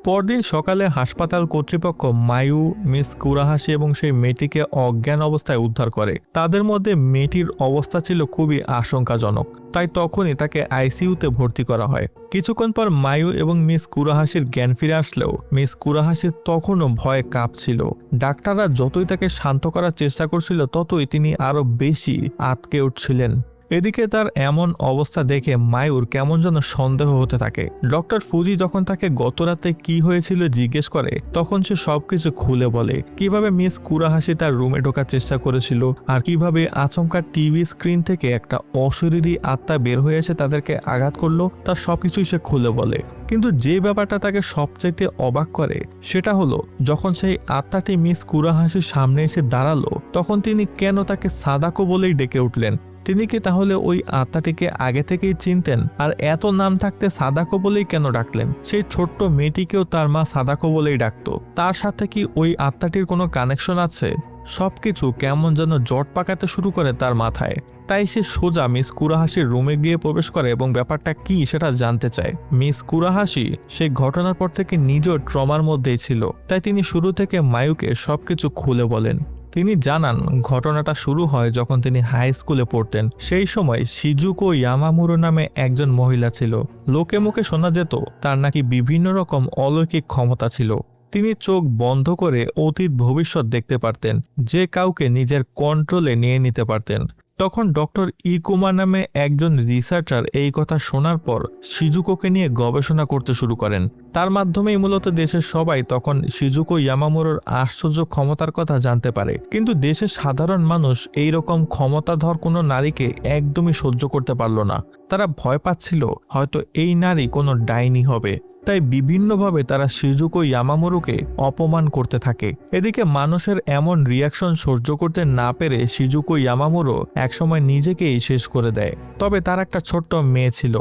Speaker 1: পরদিন সকালে হাসপাতাল কর্তৃপক্ষ মায়ু, মিস কুরাহাসি এবং সেই মেয়েটিকে অজ্ঞান অবস্থায় উদ্ধার করে। তাদের মধ্যে মেয়েটির অবস্থা ছিল খুবই আশঙ্কাজনক, তাই তখনই তাকে আইসিইউতে ভর্তি করা হয়। কিছুক্ষণ পর মায়ু এবং মিস কুরাহাসির জ্ঞান ফিরে আসলেও মিস কুরাহাসি তখনও ভয়ে কাঁপছিল। ডাক্তাররা যতই তাকে শান্ত করার চেষ্টা করছিল, ততই তিনি আরো বেশি আটকে উঠছিলেন। এদিকে তার এমন অবস্থা দেখে মায়ুর কেমন যেন সন্দেহ হতে থাকে। ডক্টর ফুজি যখন তাকে গতরাতে কি হয়েছিল জিজ্ঞেস করে, তখন সে সবকিছু খুলে বলে। কিভাবে মিস কুরাহাসি তার রুমে ঢোকার চেষ্টা করেছিল আর কিভাবে আচমকা টিভি স্ক্রিন থেকে একটা অশরীরী আত্মা বের হয়ে এসে তাদেরকে আঘাত করলো, তার সবকিছুই সে খুলে বলে। কিন্তু যে ব্যাপারটা তাকে সবচাইতে অবাক করে সেটা হলো, যখন সেই আত্মাটি মিস কুরাহাসির সামনে এসে দাঁড়ালো, তখন তিনি কেন তাকে সাদাকো বলেই ডেকে উঠলেন। তিনি কি তাহলে ওই আত্মাটিকে আগে থেকেই চিনতেন? আর এত নাম থাকতে সাদাকো বলেই কেন ডাকলেন? সেই ছোট্ট মেয়েটিকেও তার মা সাদাকো বলেই ডাকতো। তার সাথে কি ওই আত্মাটির কোনো কানেকশন আছে? সবকিছু কেমন যেন জট পাকাতে শুরু করে তার মাথায়। তাই সে সোজা মিস কুরাহাসির রুমে গিয়ে প্রবেশ করে এবং ব্যাপারটা কি সেটা জানতে চায়। মিস কুরাহাসি সেই ঘটনার পর থেকে নিজেও ট্রমার মধ্যেই ছিল, তাই তিনি শুরু থেকে মায়ুকে সবকিছু খুলে বলেন। তিনি জানান ঘটনাটা শুরু হয় যখন তিনি হাই স্কুলে পড়তেন। সেই সময় শিজুকো ইয়ামামুরো নামে একজন মহিলা ছিল। লোকে মুখে শোনা যেত তার নাকি বিভিন্ন রকম অলৌকিক ক্ষমতা ছিল। তিনি চোখ বন্ধ করে অতীত ভবিষ্যৎ দেখতে পারতেন, যে কাউকে নিজের কন্ট্রোলে নিয়ে নিতে পারতেন। তখন ডক্টর ইকুমা নামে একজন রিসার্চার এই কথা শোনার পর শিজুকোকে নিয়ে গবেষণা করতে শুরু করেন। তার মাধ্যমেই মূলত দেশের সবাই তখন শিজুকো ইয়ামামুরোর আশ্চর্য ক্ষমতার কথা জানতে পারে। কিন্তু দেশের সাধারণ মানুষ এই রকম ক্ষমতাধর কোনো নারীকে একদমই সহ্য করতে পারল না। তারা ভয় পাচ্ছিল হয়তো এই নারী কোনো ডাইনি হবে। তাই বিভিন্নভাবে তারা শিজুকো ইয়ামামুরোকে অপমান করতে থাকে। এদিকে মানুষের এমন রিয়াকশন সহ্য করতে না পেরে শিজুকো ইয়ামামুরো একসময় নিজেকেই শেষ করে দেয়। তবে তার একটা ছোট্ট মেয়ে ছিল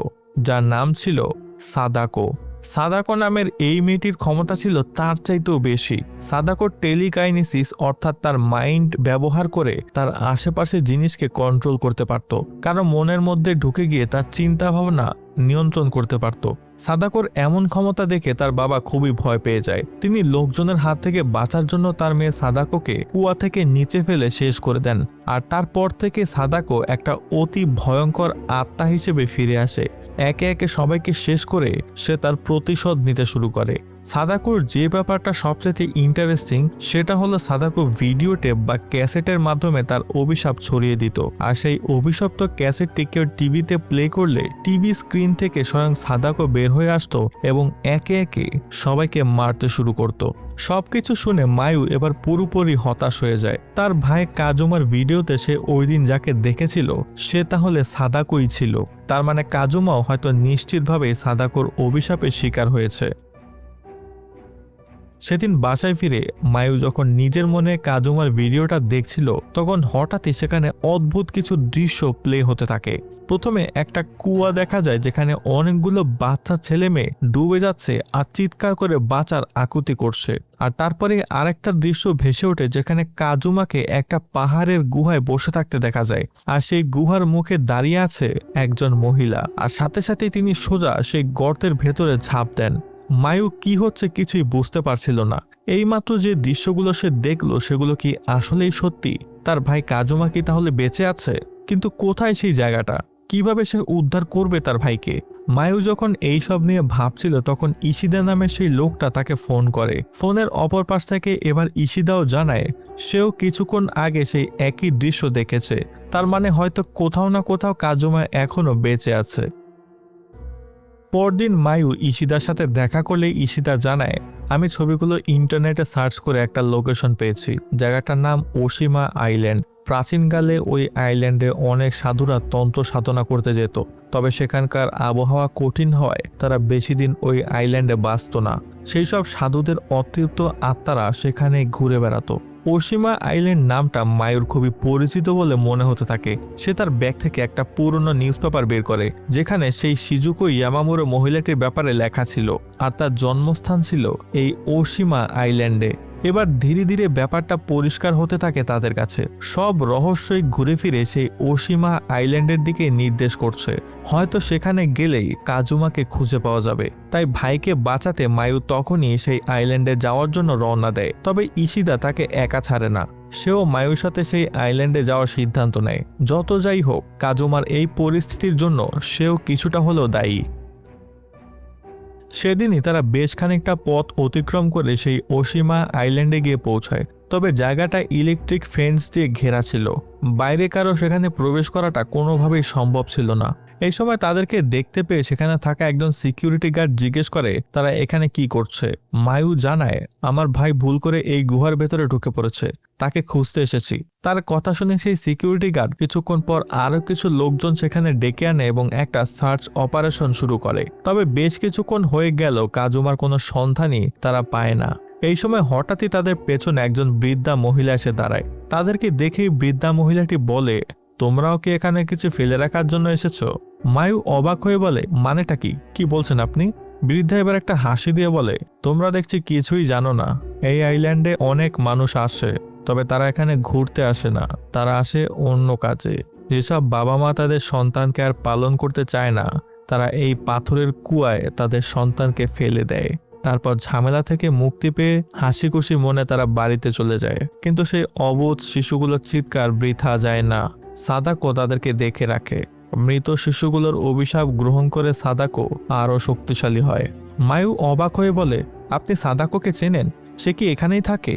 Speaker 1: যার নাম ছিল সাদাকো। সাদাকো নামের এই মেয়েটির ক্ষমতা ছিল তার চাইতেও বেশি। সাদাকোর টেলিকাইনেসিস অর্থাৎ তার মাইন্ড ব্যবহার করে তার আশেপাশে জিনিসকে কন্ট্রোল করতে পারত, কারণ মনের মধ্যে ঢুকে গিয়ে তার চিন্তা ভাবনা নিয়ন্ত্রণ করতে পারত। সাদাকোর এমন ক্ষমতা দেখে তার বাবা খুবই ভয় পেয়ে যায়। তিনি লোকজনের হাত থেকে বাঁচার জন্য তার মেয়ে সাদাকোকে কুয়া থেকে নিচে ফেলে শেষ করে দেন। আর তারপর থেকে সাদাকো একটা অতি ভয়ঙ্কর আত্মা হিসেবে ফিরে আসে। একে একে সবাইকে শেষ করে সে তার প্রতিশোধ নিতে শুরু করে। সাদাকোর যে ব্যাপারটা সবচেয়ে ইন্টারেস্টিং সেটা হলো সাদাকো ভিডিও টেপ বা ক্যাসেটের মাধ্যমে তার অভিশাপ ছড়িয়ে দিত, আর সেই অভিশপ্ত ক্যাসেটটি কেউ টিভিতে প্লে করলে টিভি স্ক্রিন থেকে স্বয়ং সাদাকো বের হয়ে আসতো এবং একে একে সবাইকে মারতে শুরু করত। সবকিছু শুনে মায়ু এবার পুরোপুরি হতাশ হয়ে যায়। তার ভাই কাজুমার ভিডিওতে সে ওই দিন যাকে দেখেছিল সে তাহলে সাদাকোই ছিল। তার মানে কাজুমাও হয়তো নিশ্চিতভাবে সাদাকোর অভিশাপের শিকার হয়েছে। সেদিন বাসায় ফিরে মায়ু যখন নিজের মনে কাজুমার ভিডিওটা দেখছিল তখন হঠাৎই সেখানে অদ্ভুত কিছু দৃশ্য প্লে হতে থাকে। প্রথমে একটা কুয়া দেখা যায় যেখানে অনেকগুলো বাচ্চা ছেলে মেয়ে ডুবে যাচ্ছে আর চিৎকার করে বাঁচার আকুতি করছে। আর তারপরে আরেকটা দৃশ্য ভেসে ওঠে যেখানে কাজুমাকে একটা পাহাড়ের গুহায় বসে থাকতে দেখা যায়, আর সেই গুহার মুখে দাঁড়িয়ে আছে একজন মহিলা, আর সাথে সাথে তিনি সোজা সেই গর্তের ভেতরে ঝাঁপ দেন। মায়ু কি হচ্ছে কিছুই বুঝতে পারছিল না। এইমাত্র যে দৃশ্যগুলো সে দেখলো সেগুলো কি আসলেই সত্যি? তার ভাই কাজুমা কি তাহলে বেঁচে আছে? কিন্তু কোথায় সেই জায়গাটা? কিভাবে সে উদ্ধার করবে তার ভাইকে? মায়ু যখন এইসব নিয়ে ভাবছিল তখন ইশিদা নামের সেই লোকটা তাকে ফোন করে। ফোনের অপর পাশ থেকে এবার ইশিদাও জানায় সেও কিছুক্ষণ আগে সেই একই দৃশ্য দেখেছে। তার মানে হয়তো কোথাও না কোথাও কাজুমা এখনো বেঁচে আছে। পরদিন মায়ু ইশিদার সাথে দেখা করলে ইশিদা জানায়, আমি ছবিগুলো ইন্টারনেটে সার্চ করে একটা লোকেশন পেয়েছি। জায়গাটার নাম ওশিমা আইল্যান্ড। প্রাচীনকালে ওই আইল্যান্ডে অনেক সাধুরা তন্ত্র সাধনা করতে যেত, তবে সেখানকার আবহাওয়া কঠিন হয় তারা বেশি দিন ওই আইল্যান্ডে বাঁচত না। সেই সব সাধুদের অতৃপ্ত আত্মারা সেখানে ঘুরে বেড়াতো। ওশিমা আইল্যান্ড নামটা মায়ুর খুবই পরিচিত বলে মনে হতে থাকে। সে তার ব্যাগ থেকে একটা পুরনো নিউজ পেপার বের করে যেখানে সেই শিজুকো ইয়ামামুরো মহিলাটির ব্যাপারে লেখা ছিল, আর তার জন্মস্থান ছিল এই ওশিমা আইল্যান্ডে। এবার ধীরে ধীরে ব্যাপারটা পরিষ্কার হতে থাকে তাদের কাছে। সব রহস্যই ঘুরে ফিরে সেই ওশিমা আইল্যান্ডের দিকে নির্দেশ করছে। হয়তো সেখানে গেলেই কাজুমাকে খুঁজে পাওয়া যাবে। তাই ভাইকে বাঁচাতে মায়ু তখনই সেই আইল্যান্ডে যাওয়ার জন্য রওনা দেয়। তবে ইশিদা তাকে একা ছাড়ে না। সেও মায়ুর সাথে সেই আইল্যান্ডে যাওয়ার সিদ্ধান্ত নেয়। যত যাই হোক, কাজুমার এই পরিস্থিতির জন্য সেও কিছুটা হলেও দায়ী। সেদিনই তারা বেশ খানিকটা পথ অতিক্রম করে সেই ওশিমা আইল্যান্ডে গিয়ে পৌঁছায়। তবে জায়গাটা ইলেকট্রিক ফেন্স দিয়ে ঘেরা ছিল। বাইরে কারো সেখানে প্রবেশ করাটা কোনোভাবেই সম্ভব ছিল না। এই সময় তাদেরকে দেখতে পেয়ে সেখানে থাকা একজন সিকিউরিটি গার্ড জিজ্ঞেস করে তারা এখানে কি করছে। মায়ু জানায়, আমার ভাই ভুল করে এই গুহার ভেতরে ঢুকে পড়েছে, তাকে খুঁজতে এসেছি। তার কথা শুনে সেই সিকিউরিটি গার্ড কিছুক্ষণ পর আরো কিছু লোকজন সেখানে ডেকে আনে এবং একটা সার্চ অপারেশন শুরু করে। তবে বেশ কিছুক্ষণ হয়ে গেল কাজুমার কোনো সন্ধানই তারা পায় না। এই সময় হঠাৎই তাদের পেছনে একজন বৃদ্ধা মহিলা এসে দাঁড়ায়। তাদেরকে দেখেই বৃদ্ধা মহিলাটি বলে, তোমরাও কি এখানে কিছু ফেলে রাখার জন্য এসেছো? মায়ু অবাক হয়ে বলে, মানেটা কি বলছেন আপনি? বৃদ্ধা এবার একটা হাসি দিয়ে বলে, তোমরা দেখছি কিছুই জানো না। এই আইল্যান্ডে অনেক মানুষ আসে, তবে তারা এখানে ঘুরতে আসে না, তারা আসে অন্য কাজে। যেসব বাবা মা তাদের সন্তানকে আর পালন করতে চায় না, তারা এই পাথরের কুয়ায় তাদের সন্তানকে ফেলে দেয়। তারপর ঝামেলা থেকে মুক্তি পেয়ে হাসি খুশি মনে তারা বাড়িতে চলে যায়। কিন্তু সেই অবোধ শিশুগুলোর চিৎকার বৃথা যায় না। সাদাকো তাদেরকে দেখে রাখে। মৃত শিশুগুলোর অভিশাপ গ্রহণ করে সাদাকো আরও শক্তিশালী হয়। মায়ু অবাক হয়ে বলে, আপনি সাদাকোকে চেনেন? সে কি এখানেই থাকে?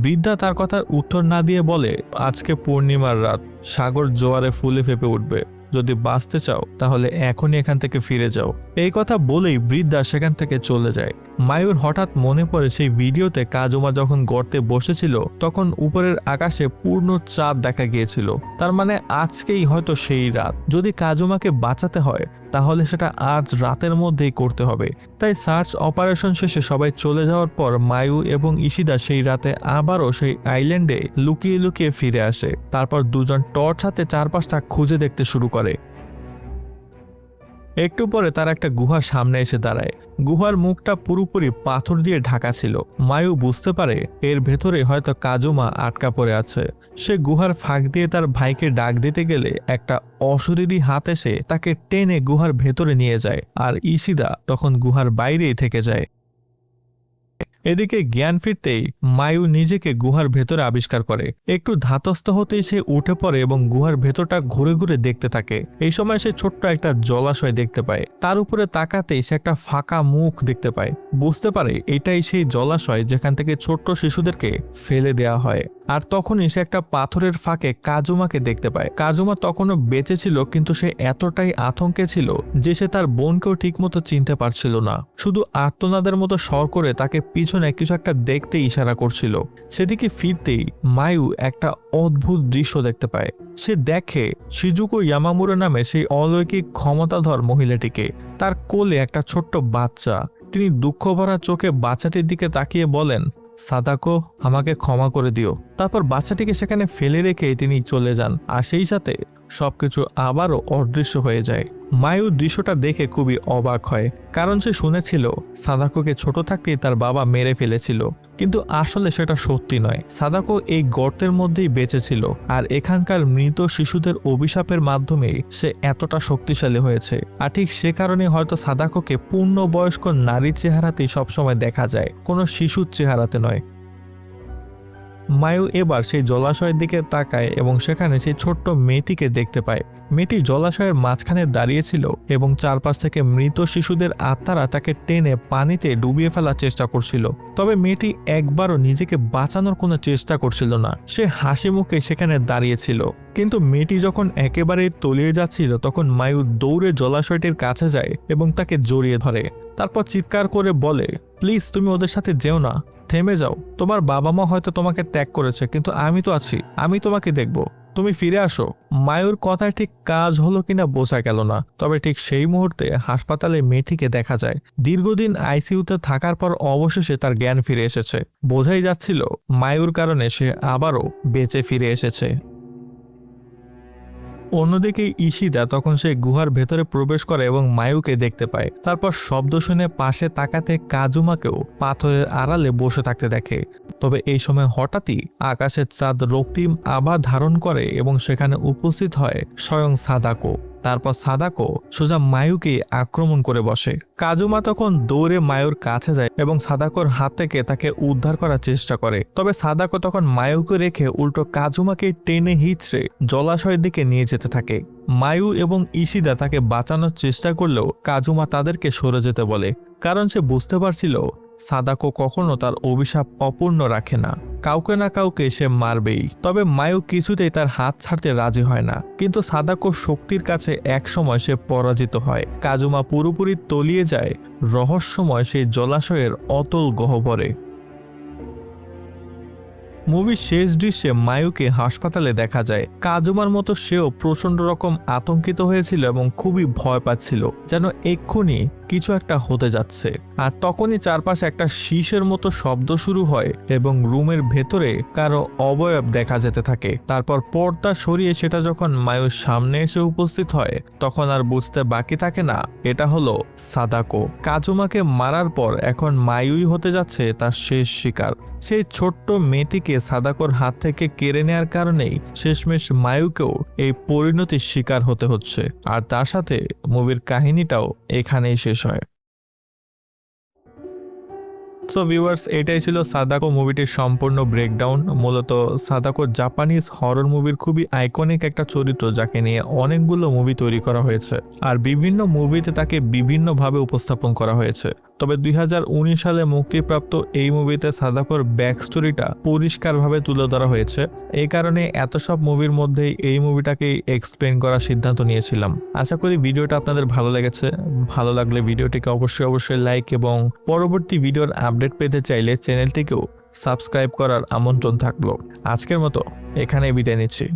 Speaker 1: বৃদ্ধা তার কথার উত্তর না দিয়ে বলে, আজকে পূর্ণিমার রাত, সাগর জোয়ারে ফুলে ফেপে উঠবে। যদি বাঁচতে চাও তাহলে এখনই এখান থেকে ফিরে যাও। এই কথা বলেই বৃদ্ধা সেখান থেকে চলে যায়। মায়ুর হঠাৎ মনে পড়ে সেই ভিডিওতে কাজুমা যখন গর্তে বসেছিল তখন উপরের আকাশে পূর্ণ চাঁদ দেখা গিয়েছিল। তার মানে আজকেই হয়তো সেই রাত। যদি কাজুমাকে বাঁচাতে হয় তাহলে সেটা আজ রাতের মধ্যেই করতে হবে। তাই সার্চ অপারেশন শেষে সবাই চলে যাওয়ার পর মায়ু এবং ইশিদা সেই রাতে আবারও সেই আইল্যান্ডে লুকিয়ে লুকিয়ে ফিরে আসে। তারপর দুজন টর্চ হাতে চারপাশটা খুঁজে দেখতে শুরু করে। একটু পরে তারা একটা গুহার সামনে এসে দাঁড়ায়। গুহার মুখটা পুরোপুরি পাথর দিয়ে ঢাকা ছিল। মায়ু বুঝতে পারে এর ভেতরে হয়তো কাজুমা আটকা পড়ে আছে। সে গুহার ফাঁক দিয়ে তার ভাইকে ডাক দিতে গেলে একটা অশরীরী হাত এসে তাকে টেনে গুহার ভেতরে নিয়ে যায়, আর ইশিদা তখন গুহার বাইরেই থেকে যায়। এদিকে জ্ঞান ফিরতেই মায়ু নিজেকে গুহার ভেতরে আবিষ্কার করে। একটু ধাতস্থ হতেই সে উঠে পড়ে এবং গুহার ভেতরটা ঘুরে ঘুরে দেখতে থাকে। এই সময় সে ছোট্ট একটা জলাশয় দেখতে পায়। তার উপরে তাকাতেই সে একটা ফাঁকা মুখ দেখতে পায়। বুঝতে পারে এটাই সেই জলাশয় যেখান থেকে ছোট্ট শিশুদেরকে ফেলে দেওয়া হয়। আর তখনই সে একটা পাথরের ফাঁকে কাজুমাকে দেখতে পায়। কাজুমা তখনও বেঁচে ছিল, কিন্তু সে এতটাই আতঙ্কে ছিল যে সে তার বোনকেও ঠিকমতো চিনতে পারছিল না। শুধু আর্তনাদের মতো স্বর করে তাকে পিছনে কিছু একটা দেখতে ইশারা করছিল। সেদিকে ফিরতেই মায়ু একটা অদ্ভুত দৃশ্য দেখতে পায়। সে দেখে শিজুকো ইয়ামামুরা নামে সেই অলৌকিক ক্ষমতাধর মহিলাটিকে। তার কোলে একটা ছোট্ট বাচ্চা। তিনি দুঃখ ভরা চোখে বাচ্চাটির দিকে তাকিয়ে বলেন, সাদাকো, আমাকে ক্ষমা করে দিও। তারপর বাচ্চাটিকে সেখানে ফেলে রেখে তিনি চলে যান। আর সেই সাথে সবকিছু আবারও অদৃশ্য হয়ে যায়। মায়ু দৃশ্যটা দেখে খুবই অবাক হয়, কারণ সে শুনেছিল সাদাকোকে ছোট থাকতেই তার বাবা মেরে ফেলেছিল। কিন্তু আসলে সেটা সত্যি নয়। সাদাকো এই গর্তের মধ্যেই বেঁচে ছিল, আর এখানকার মৃত শিশুদের অভিশাপের মাধ্যমে সে এতটা শক্তিশালী হয়েছে। আর ঠিক সে কারণে হয়তো সাদাকোকে পূর্ণবয়স্ক নারীর চেহারাতেই সবসময় দেখা যায়, কোনো শিশুর চেহারাতে নয়। মায়ু এবার সেই জলাশয়ের দিকে তাকায় এবং সেখানে সেই ছোট্ট মেয়েটিকে দেখতে পায়। মেয়েটি জলাশয়ের মাঝখানে দাঁড়িয়েছিল এবং চারপাশ থেকে মৃত শিশুদের আত্মারা তাকে টেনে পানিতে ডুবিয়ে ফেলার চেষ্টা করছিল। তবে মেয়েটি একবারও নিজেকে বাঁচানোর কোনো চেষ্টা করছিল না। সে হাসি মুখে সেখানে দাঁড়িয়েছিল। কিন্তু মেয়েটি যখন একেবারেই তলিয়ে যাচ্ছিল, তখন মায়ু দৌড়ে জলাশয়টির কাছে যায় এবং তাকে জড়িয়ে ধরে। তারপর চিৎকার করে বলে, প্লিজ তুমি ওদের সাথে যেও না, থেমে যাও। তোমার বাবা মা হয়তো তোমাকে ত্যাগ করেছে, কিন্তু আমি তো আছি, আমি তোমাকে দেখব, তুমি ফিরে আসো। মায়ুর কথায় ঠিক কাজ হলো কিনা বোঝা গেল না, তবে ঠিক সেই মুহূর্তে হাসপাতালে মেয়েটিকে দেখা যায়। দীর্ঘদিন আইসিইউতে থাকার পর অবশেষে তার জ্ঞান ফিরে এসেছে। বোঝাই যাচ্ছিল মায়ুর কারণে সে আবারও বেঁচে ফিরে এসেছে। অন্যদিকে ইশিদা তখন সে গুহার ভেতরে প্রবেশ করে এবং মায়ুকে দেখতে পায়। তারপর শব্দ শুনে পাশে তাকাতে কাজুমাকেও পাথরের আড়ালে বসে থাকতে দেখে। তবে এই সময় হঠাৎই আকাশের চাঁদ রক্তিম আভা ধারণ করে এবং সেখানে উপস্থিত হয় স্বয়ং সাদাকো। তারপর সাদাকো সোজা মায়ুকে আক্রমণ করে বসে। কাজুমা তখন দৌড়ে মায়ুর কাছে যায় এবং সাদাকোর হাত থেকে তাকে উদ্ধার করার চেষ্টা করে। তবে সাদাকো তখন মায়ুকে রেখে উল্টো কাজুমাকে টেনে হিঁচড়ে জলাশয়ের দিকে নিয়ে যেতে থাকে। মায়ু এবং ইশিদা তাকে বাঁচানোর চেষ্টা করলেও কাজুমা তাদেরকে সরে যেতে বলে, কারণ সে বুঝতে পারছিল সাদাকো কখনো তার অভিশাপ অপূর্ণ রাখে না, কাউকে না কাউকে সে মারবেই। তবে মায়ু কিছুতেই তার হাত ছাড়তে রাজি হয় না, কিন্তু সাদাকোর শক্তির কাছে একসময় সে পরাজিত হয়। কাজুমা পুরোপুরি তলিয়ে যায় রহস্যময় সেই জলাশয়ের অতল গহ্বরে। মুভির শেষ দৃশ্যে মায়ুকে হাসপাতালে দেখা যায়। কাজুমার মতো সেও প্রচন্ড রকম আতঙ্কিত হয়েছিল এবং খুবই ভয় পাচ্ছিল, যেন এক্ষুনি কিছু একটা হতে যাচ্ছে। আর তখনই চারপাশে একটা শীষের মতো শব্দ শুরু হয় এবং রুমের ভেতরে কারো অবয়ব দেখা যেতে থাকে। তারপর পর্দা সরিয়ে সেটা যখন মায়ুর সামনে এসে উপস্থিত হয়, তখন আর বুঝতে বাকি থাকে না এটা হলো সাদাকো। কাজুমাকে মারার পর এখন মায়ুই হতে যাচ্ছে তার শেষ শিকার। সেই ছোট্ট মেয়েটিকে সাদাকোর হাত থেকে কেড়ে নেওয়ার কারণেই শেষমেশ মায়ুকেও এই পরিণতির শিকার হতে হচ্ছে। আর তার সাথে মুভির কাহিনীটাও এখানেই শেষ হয়। সো ভিউয়ার্স, এটাই ছিল সাদাকো মুভিটির সম্পূর্ণ ব্রেকডাউন। মূলত সাদাকো জাপানিজ হরর মুভির খুবই আইকনিক একটা চরিত্র, যাকে নিয়ে অনেকগুলো মুভি তৈরি করা হয়েছে আর বিভিন্ন মুভিতে তাকে বিভিন্নভাবে উপস্থাপন করা হয়েছে। তবে 2019 সালে মুক্তিপ্রাপ্ত এই মুভিতে সাদাকোর ব্যাক স্টোরিটা পরিষ্কারভাবে তুলে ধরা হয়েছে। এই কারণে এত সব মুভির মধ্যে এই মুভিটাকে এক্সপ্লেন করার সিদ্ধান্ত নিয়েছিলাম। আশা করি ভিডিওটা আপনাদের ভালো লেগেছে। ভালো লাগলে ভিডিওটিকে অবশ্যই লাইক এবং পরবর্তী ভিডিওর আপডেট পেতে চাইলে চ্যানেলটিকেও সাবস্ক্রাইব করার আমন্ত্রণ থাকলো। আজকের মতো এখানেই বিদায় নিচ্ছি।